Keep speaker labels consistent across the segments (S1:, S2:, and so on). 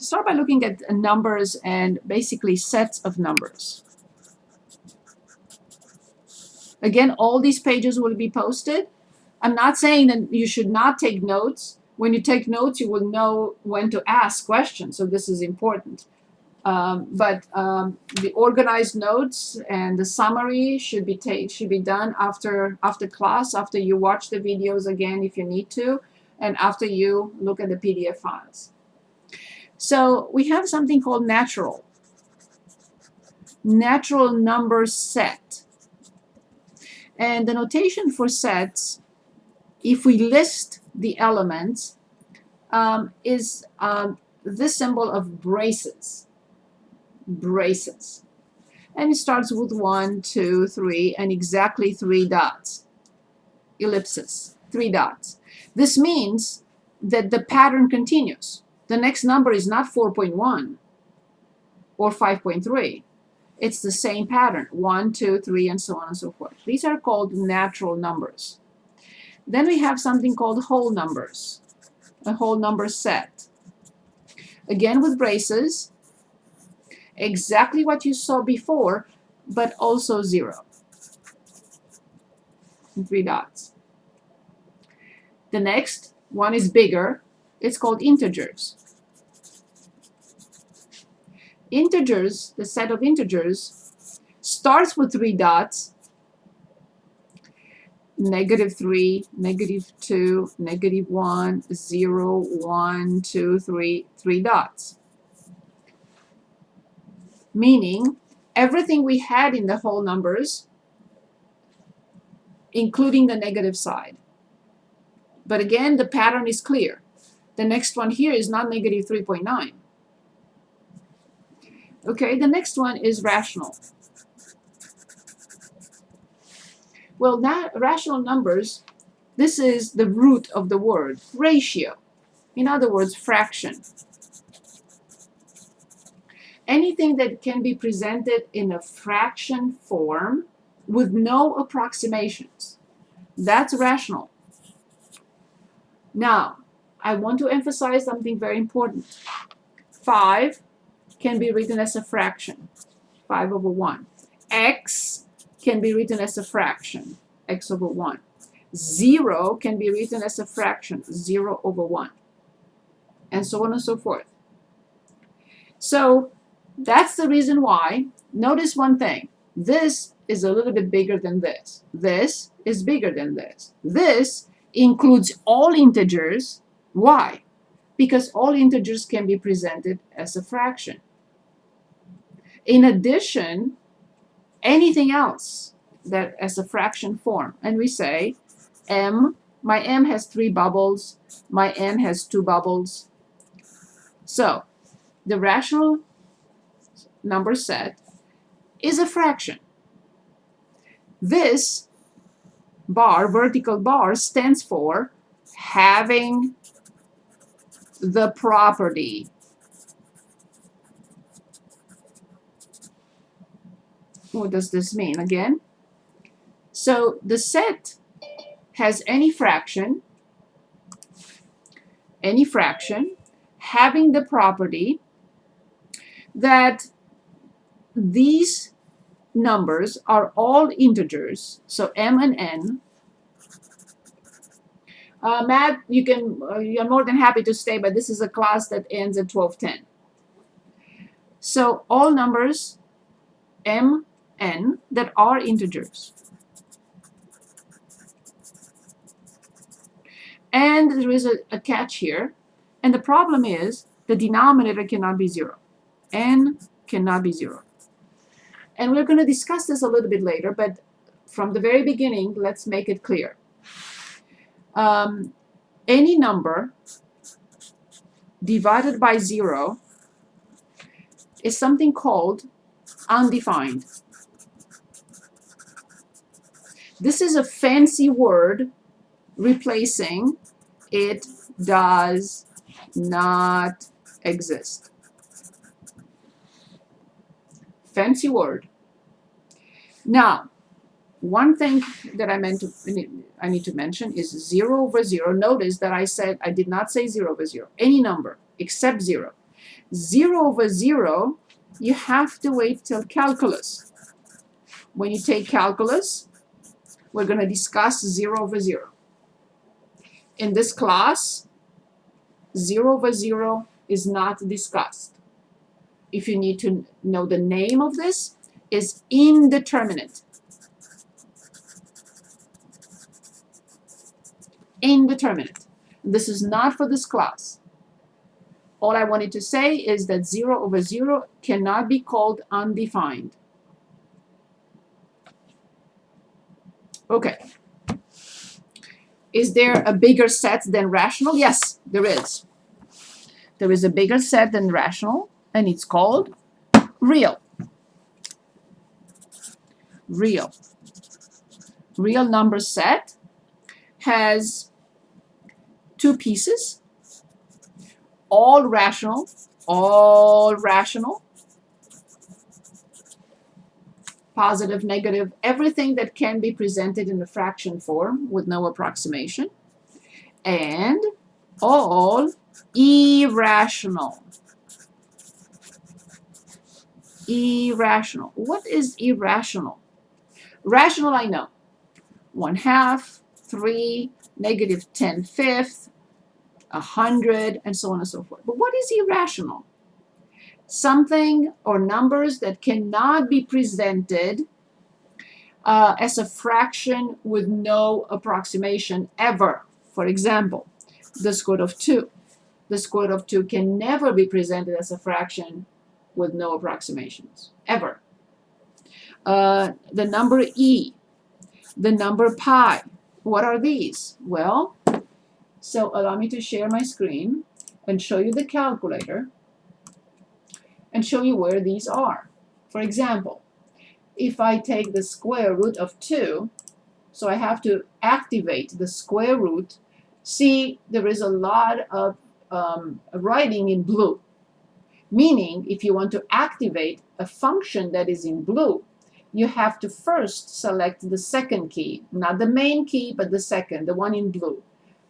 S1: to start by looking at numbers and basically sets of numbers. Again, all these pages will be posted. I'm not saying that you should not take notes. When you take notes, you will know when to ask questions, so this is important. But the organized notes and the summary should be done after class, after you watch the videos again if you need to, and after you look at the PDF files. So we have something called natural number set. And the notation for sets, if we list the elements, is this symbol of braces. And it starts with 1, 2, 3, and exactly 3 dots. Ellipses, 3 dots. This means that the pattern continues. The next number is not 4.1 or 5.3. It's the same pattern, 1, 2, 3, and so on and so forth. These are called natural numbers. Then we have something called whole numbers, a whole number set. Again with braces, exactly what you saw before, but also 0. 3 dots. The next one is bigger. It's called integers. Integers, the set of integers, starts with 3 dots, -3, -2, -1, 0, 1, 2, 3, 3 dots. Meaning everything we had in the whole numbers, including the negative side. But again, the pattern is clear. The next one here is not -3.9. Okay, the next one is rational. Well, now rational numbers, this is the root of the word, ratio. In other words, fraction. Anything that can be presented in a fraction form with no approximations, that's rational. Now, I want to emphasize something very important. 5 can be written as a fraction, 5/1. X can be written as a fraction, x/1. 0 can be written as a fraction, 0/1. And so on and so forth. So that's the reason why, notice one thing, this is a little bit bigger than this. This is bigger than this. This includes all integers. Why? Because all integers can be presented as a fraction. In addition, anything else that as a fraction form, and we say m, my m has 3 bubbles, my n has 2 bubbles. So the rational number set is a fraction. This bar, vertical bar, stands for having the property. What does this mean again? So the set has any fraction having the property that these numbers are all integers, so m and n. Matt, you're more than happy to stay, but this is a class that ends at 12:10. So all numbers m, n that are integers. And there is a catch here, and the problem is the denominator cannot be 0. N cannot be 0. And we're going to discuss this a little bit later, but from the very beginning, let's make it clear. Any number divided by 0 is something called undefined. This is a fancy word replacing it does not exist. Fancy word. Now, one thing that I need to mention is 0/0. Notice that I did not say 0/0. Any number except 0. 0 over 0, you have to wait till calculus. When you take calculus, we're going to discuss 0 over 0. In this class, 0 over 0 is not discussed. If you need to know the name of this, is indeterminate. Indeterminate. This is not for this class. All I wanted to say is that 0 over 0 cannot be called undefined. Okay. Is there a bigger set than rational? Yes, there is. There is a bigger set than rational, and it's called real. Real. Real number set has two pieces, all rational, positive, negative, everything that can be presented in the fraction form with no approximation, and all irrational. Irrational. What is irrational? Rational, I know. 1/2, 3, -10/5, 100, and so on and so forth. But what is irrational? Something or numbers that cannot be presented as a fraction with no approximation ever. For example, the square root of 2. The square root of 2 can never be presented as a fraction with no approximations, ever. The number e, the number pi. What are these? Well, so allow me to share my screen and show you the calculator and show you where these are. For example, if I take the square root of 2, so I have to activate the square root. See, there is a lot of writing in blue, meaning if you want to activate a function that is in blue, you have to first select the second key, not the main key, but the second, the one in blue.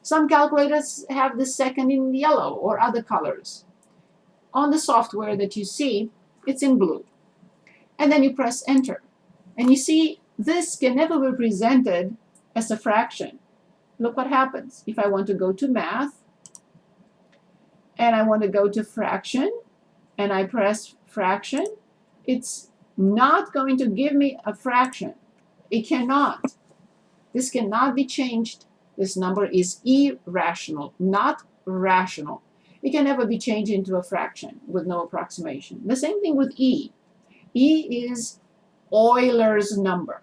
S1: Some calculators have the second in yellow or other colors. On the software that you see, it's in blue. And then you press enter. And you see, this can never be presented as a fraction. Look what happens. If I want to go to math, and I want to go to fraction, and I press fraction, it's not going to give me a fraction. It cannot. This cannot be changed. This number is irrational, not rational. It can never be changed into a fraction with no approximation. The same thing with e. E is Euler's number.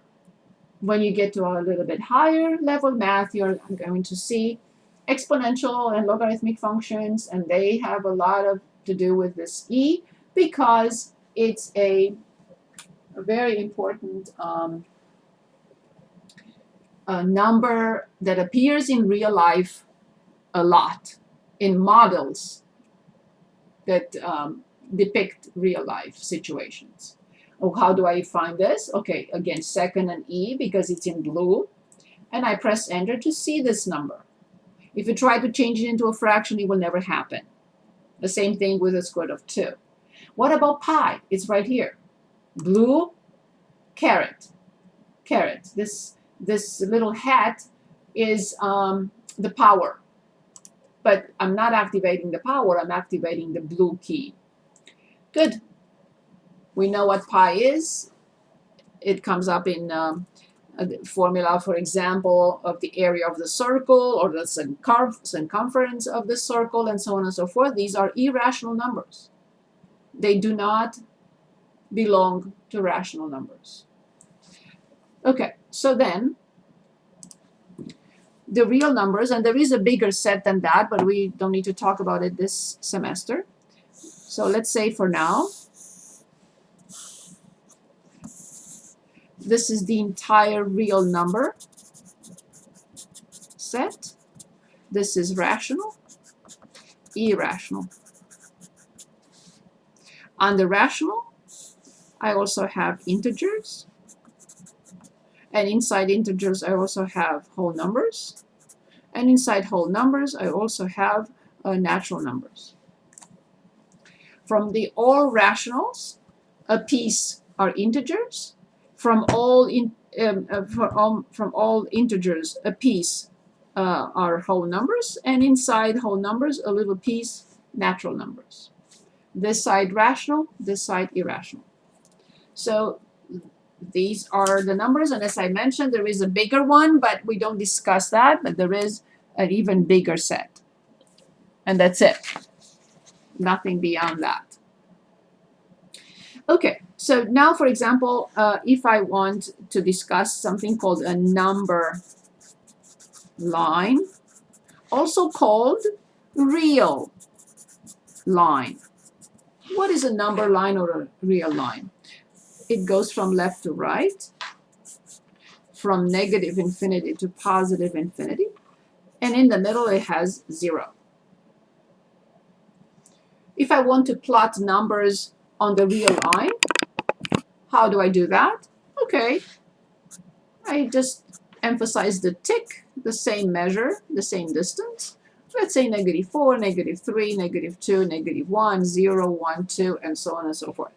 S1: When you get to a little bit higher level math, you're going to see exponential and logarithmic functions, and they have a lot to do with this e because it's a very important number that appears in real life a lot in models that depict real life situations. Oh, how do I find this? Okay, again, second and e because it's in blue, and I press enter to see this number. If you try to change it into a fraction, it will never happen. The same thing with the square root of 2. What about pi? It's right here. Blue, caret. This little hat is the power. But I'm not activating the power, I'm activating the blue key. Good. We know what pi is. It comes up in the formula, for example, of the area of the circle or the circumference of the circle and so on and so forth. These are irrational numbers. They do not belong to rational numbers. Okay, so then the real numbers, and there is a bigger set than that, but we don't need to talk about it this semester. So let's say for now, this is the entire real number set. This is rational, irrational. Under rational, I also have integers. And inside integers, I also have whole numbers. And inside whole numbers, I also have natural numbers. From the all rationals, a piece are integers. From all integers, a piece are whole numbers, and inside whole numbers, a little piece, natural numbers. This side rational, this side irrational. So these are the numbers, and as I mentioned, there is a bigger one, but we don't discuss that, but there is an even bigger set. And that's it. Nothing beyond that. Okay, so now, for example, if I want to discuss something called a number line, also called real line. What is a number line or a real line? It goes from left to right, from negative infinity to positive infinity, and in the middle it has 0. If I want to plot numbers on the real line, how do I do that? Okay, I just emphasize the tick, the same measure, the same distance. Let's say -4, -3, -2, -1, 0, 1, 2, and so on and so forth.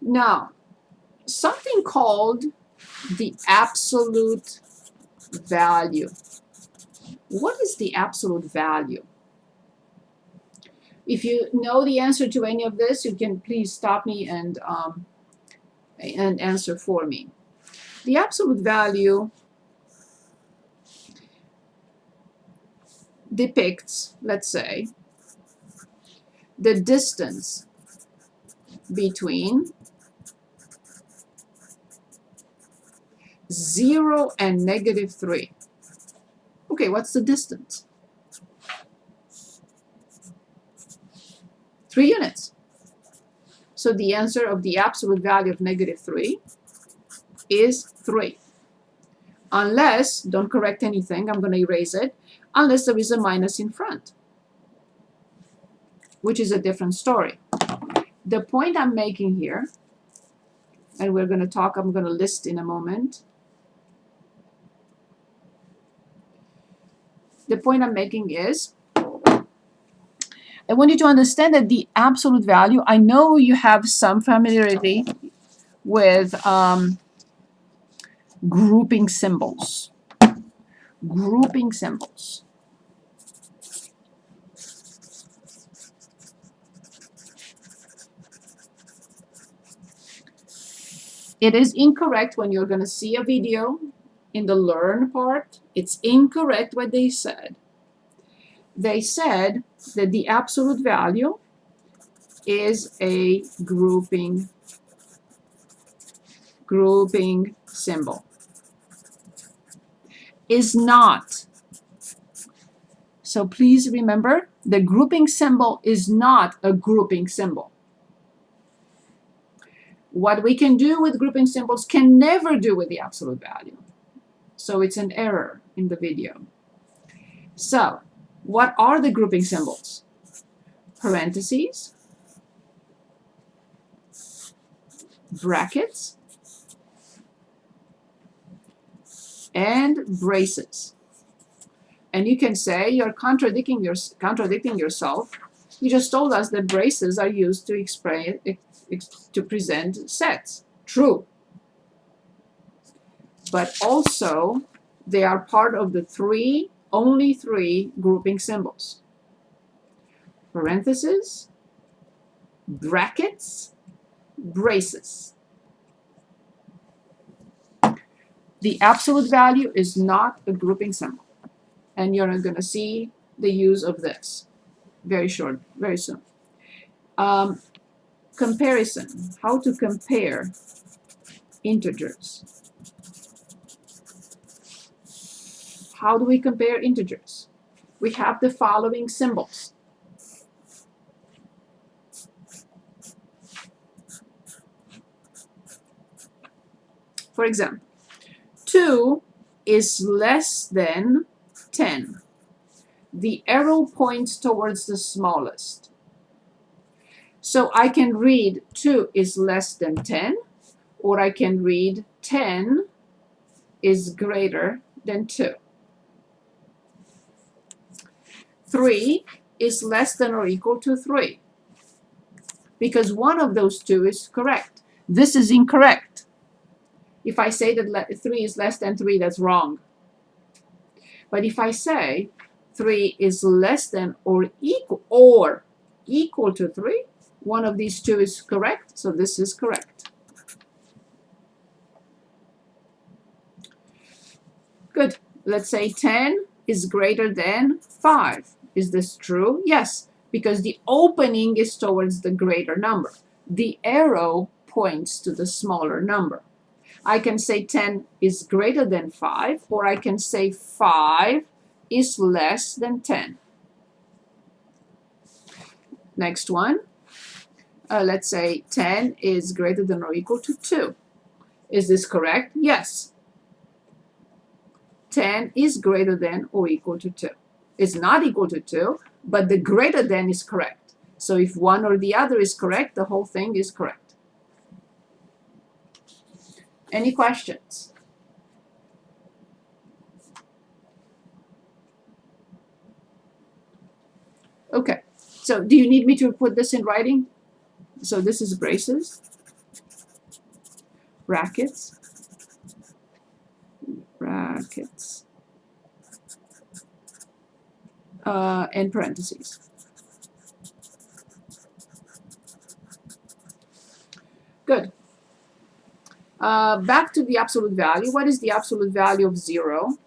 S1: Now, something called the absolute value. What is the absolute value? If you know the answer to any of this, you can please stop me and answer for me. The absolute value depicts, let's say, the distance between 0 and -3. Okay, what's the distance? 3 units. So the answer of the absolute value of -3 is 3. Unless, don't correct anything, I'm going to erase it, unless there is a minus in front, which is a different story. The point I'm making here, and we're going to talk, I'm going to list in a moment. The point I'm making is, I want you to understand that the absolute value, I know you have some familiarity with grouping symbols. Grouping symbols. It is incorrect when you're going to see a video in the learn part. It's incorrect what they said. They said that the absolute value is a grouping symbol. Is not. So please remember, the grouping symbol is not a grouping symbol. What we can do with grouping symbols can never do with the absolute value. So it's an error in the video. So what are the grouping symbols? Parentheses, brackets, and braces. And you can say you're contradicting yourself. You just told us that braces are used to present sets. True. But also, they are part of the only three grouping symbols. Parentheses, brackets, braces. The absolute value is not a grouping symbol. And you're going to see the use of this very soon. Comparison, how to compare integers. How do we compare integers? We have the following symbols. For example, 2 is less than 10. The arrow points towards the smallest. So I can read 2 is less than 10, or I can read 10 is greater than 2. 3 is less than or equal to 3. Because one of those two is correct. This is incorrect. If I say that 3 is less than 3, that's wrong. But if I say 3 is less than or equal to 3, one of these two is correct, so this is correct. Good. Let's say 10 is greater than 5. Is this true? Yes, because the opening is towards the greater number. The arrow points to the smaller number. I can say 10 is greater than 5, or I can say 5 is less than 10. Next one. Let's say 10 is greater than or equal to 2. Is this correct? Yes. 10 is greater than or equal to 2. It's not equal to 2, but the greater than is correct. So if one or the other is correct, the whole thing is correct. Any questions? Okay, so do you need me to put this in writing? So this is braces, brackets, and parentheses. Good. Back to the absolute value. What is the absolute value of 0?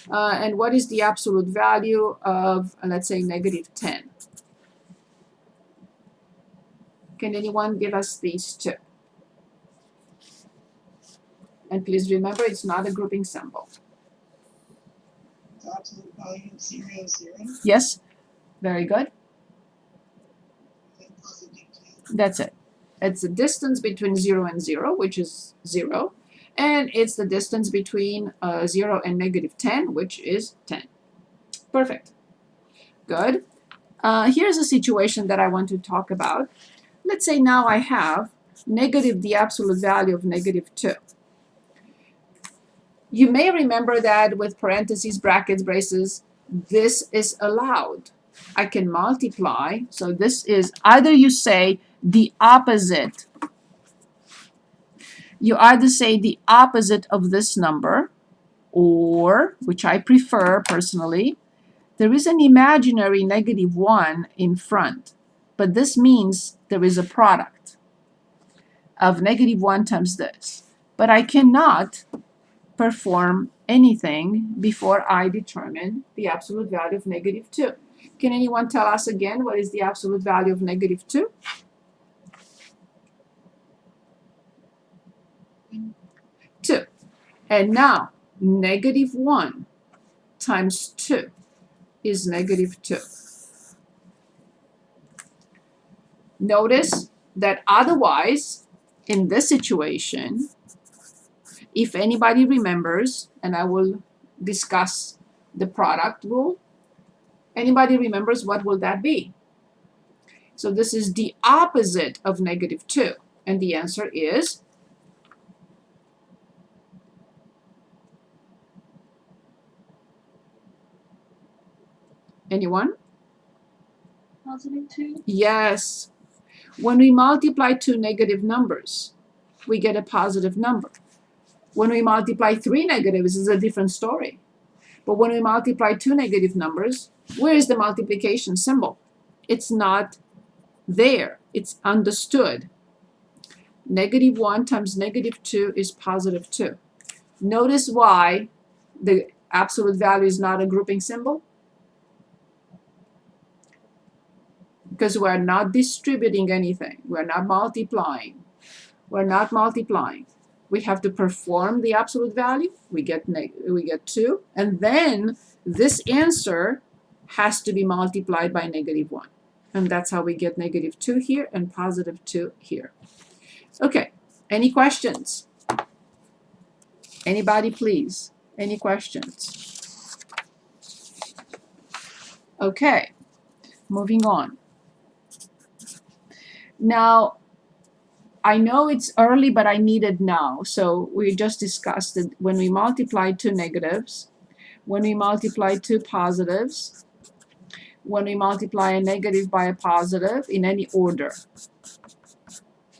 S1: And what is the absolute value of, let's say, negative 10? Can anyone give us these two? And please remember, it's not a grouping symbol.
S2: The absolute value of 0 is 0.
S1: Yes, very good.
S2: And positive 2.
S1: That's it. It's the distance between 0 and 0, which is 0. And it's the distance between 0 and negative 10, which is 10. Perfect. Good. Here's a situation that I want to talk about. Let's say now I have the absolute value of negative 2. You may remember that with parentheses, brackets, braces, this is allowed. I can multiply. So this is either you say the opposite. You either say the opposite of this number, or, which I prefer personally, there is an imaginary negative 1 in front. But this means there is a product of negative 1 times this. But I cannot perform anything before I determine the absolute value of negative 2. Can anyone tell us again what is the absolute value of negative 2? 2. And now, negative 1 times 2 is negative 2. Notice that otherwise, in this situation, if anybody remembers, and I will discuss the product rule, anybody remembers what will that be? So this is the opposite of negative 2, and the answer is anyone?
S2: Positive 2?
S1: Yes. When we multiply two negative numbers, we get a positive number. When we multiply 3 negatives, it's a different story. But when we multiply 2 negative numbers, where is the multiplication symbol? It's not there. It's understood. Negative 1 times negative 2 is positive 2. Notice why the absolute value is not a grouping symbol. Because we're not distributing anything. We're not multiplying. We're not multiplying. We have to perform the absolute value. We get 2. And then this answer has to be multiplied by negative 1. And that's how we get negative 2 here and positive 2 here. Okay, any questions? Anybody, please? Any questions? Okay, moving on. Now, I know it's early, but I need it now. So we just discussed that when we multiply two negatives, when we multiply two positives, when we multiply a negative by a positive in any order.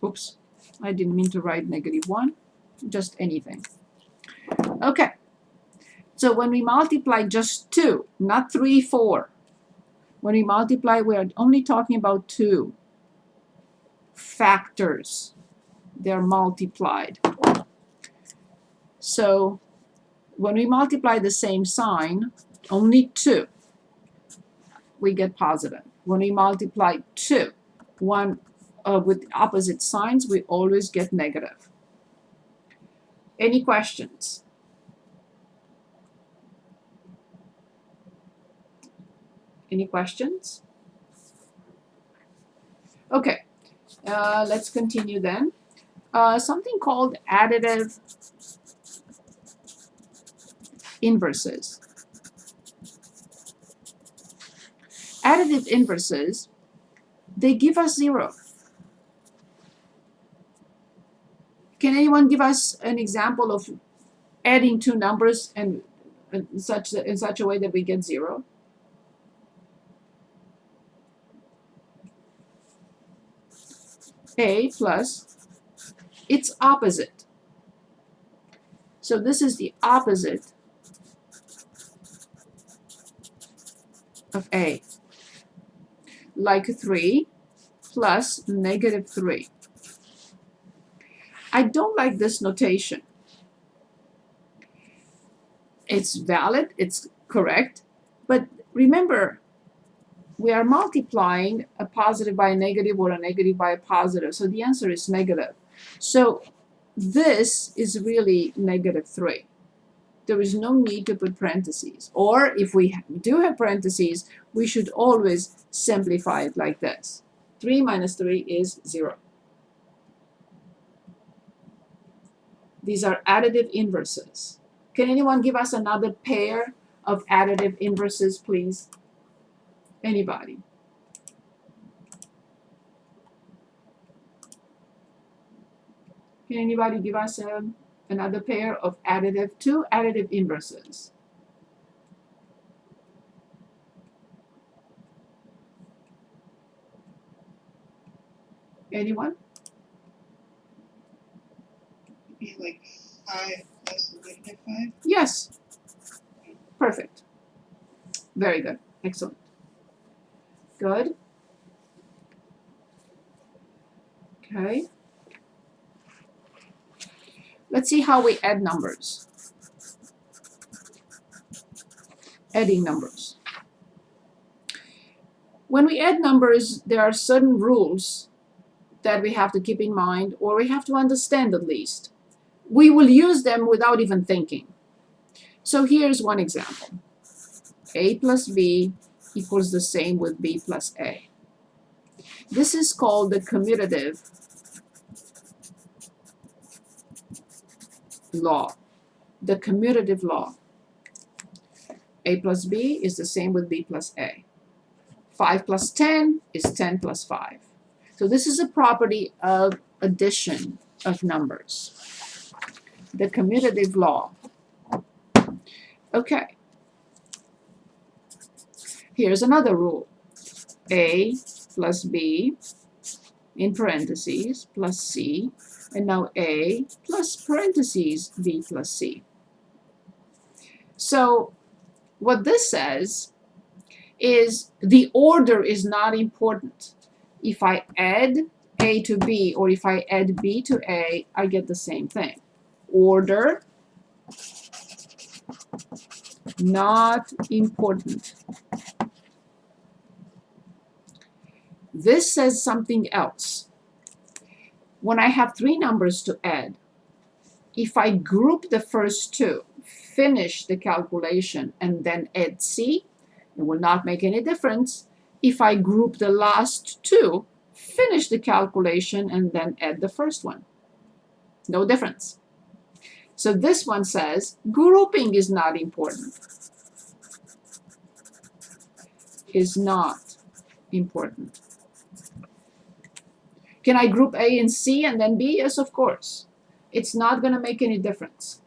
S1: Oops, I didn't mean to write -1, just anything. Okay, so when we multiply just 2, not 3, 4, when we multiply, we're only talking about 2 factors. They're multiplied. So when we multiply the same sign, only 2, we get positive. When we multiply 2, one with opposite signs, we always get negative. Any questions? Any questions? Okay, let's continue then. Something called additive inverses. Additive inverses, they give us 0. Can anyone give us an example of adding 2 numbers and in such a way that we get 0? A plus its opposite. So this is the opposite of A. Like 3 plus -3. I don't like this notation. It's valid, it's correct, but remember, we are multiplying a positive by a negative or a negative by a positive, so the answer is negative. So this is really -3. There is no need to put parentheses. Or if we do have parentheses, we should always simplify it like this. 3 minus 3 is 0. These are additive inverses. Can anyone give us another pair of additive inverses, please? Anybody? Can anybody give us another pair of two additive inverses? Anyone?
S2: Be like 5 plus -5.
S1: Yes. Perfect. Very good. Excellent. Good. Okay. Let's see how we add numbers. Adding numbers. When we add numbers, there are certain rules that we have to keep in mind, or we have to understand at least. We will use them without even thinking. So here's one example. A plus B equals the same with B plus A. This is called the commutative law. The commutative law. A plus B is the same with B plus A. 5 plus 10 is 10 plus 5. So this is a property of addition of numbers. The commutative law. Okay. Here's another rule. A plus B in parentheses plus C, and now A plus parentheses B plus C. So what this says is the order is not important. If I add A to B or if I add B to A, I get the same thing. Order, not important. This says something else. When I have 3 numbers to add, if I group the first 2, finish the calculation, and then add C, it will not make any difference. If I group the last 2, finish the calculation, and then add the first one. No difference. So this one says grouping is not important. Is not important. Can I group A and C and then B? Yes, of course. It's not going to make any difference.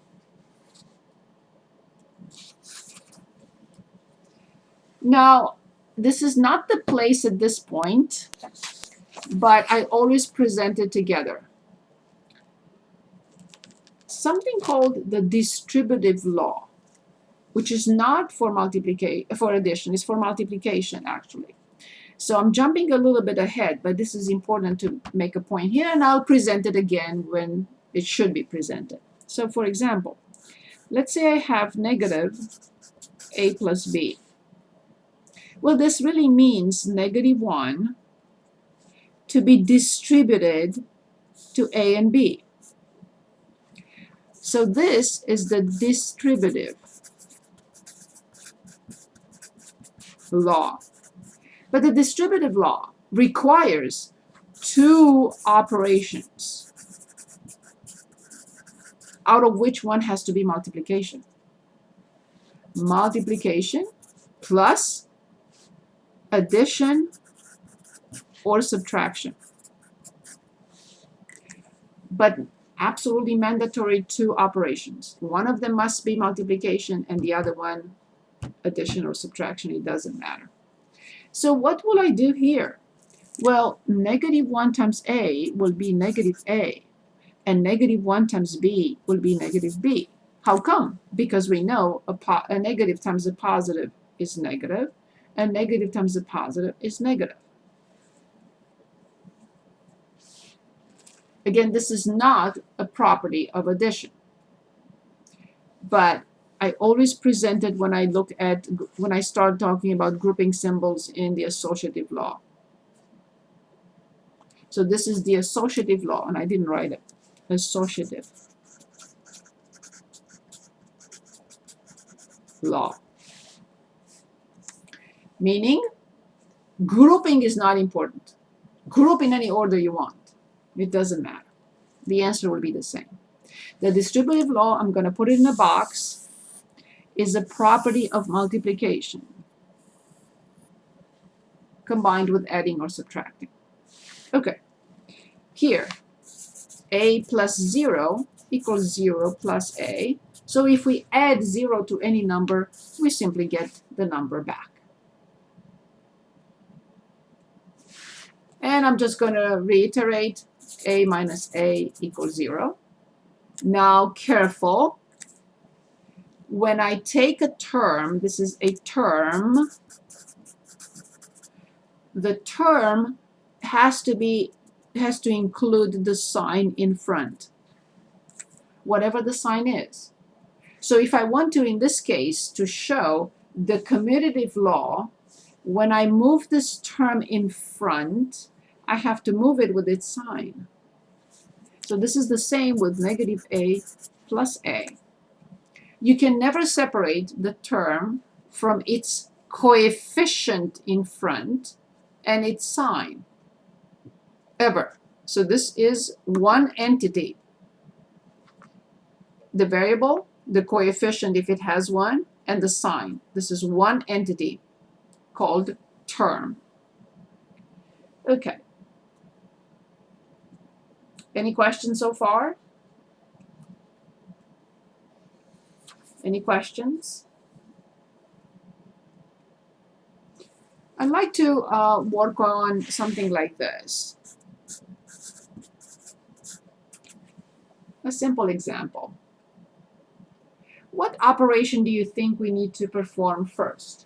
S1: Now, this is not the place at this point, but I always present it together. Something called the distributive law, which is not for addition, it's for multiplication actually. So I'm jumping a little bit ahead, but this is important to make a point here, and I'll present it again when it should be presented. So for example, let's say I have negative a plus b. Well, this really means negative 1 to be distributed to a and b. So this is the distributive law. But the distributive law requires two operations, out of which one has to be multiplication. Multiplication plus addition or subtraction. But absolutely mandatory two operations. One of them must be multiplication and the other one addition or subtraction. It doesn't matter. So what will I do here? Well, negative 1 times a will be negative a, and negative 1 times b will be negative b. How come? Because we know a negative times a positive is negative, and negative times a positive is negative. Again, this is not a property of addition, but I always present it when I start talking about grouping symbols in the associative law. So this is the associative law, and I didn't write it. Associative law. Meaning, grouping is not important. Group in any order you want. It doesn't matter. The answer will be the same. The distributive law, I'm going to put it in a box, is a property of multiplication combined with adding or subtracting. Okay, here, a plus 0 equals 0 plus a. So if we add 0 to any number, we simply get the number back. And I'm just going to reiterate, a minus a equals 0. Now, careful. When I take a term, this is a term, the term has to include the sign in front, whatever the sign is. So if I want to, in this case, to show the commutative law, when I move this term in front, I have to move it with its sign. So this is the same with negative a plus a. You can never separate the term from its coefficient in front and its sign, ever. So this is one entity. The variable, the coefficient if it has one, and the sign. This is one entity called term. Okay. Any questions so far? Any questions? I'd like to work on something like this. A simple example. What operation do you think we need to perform first?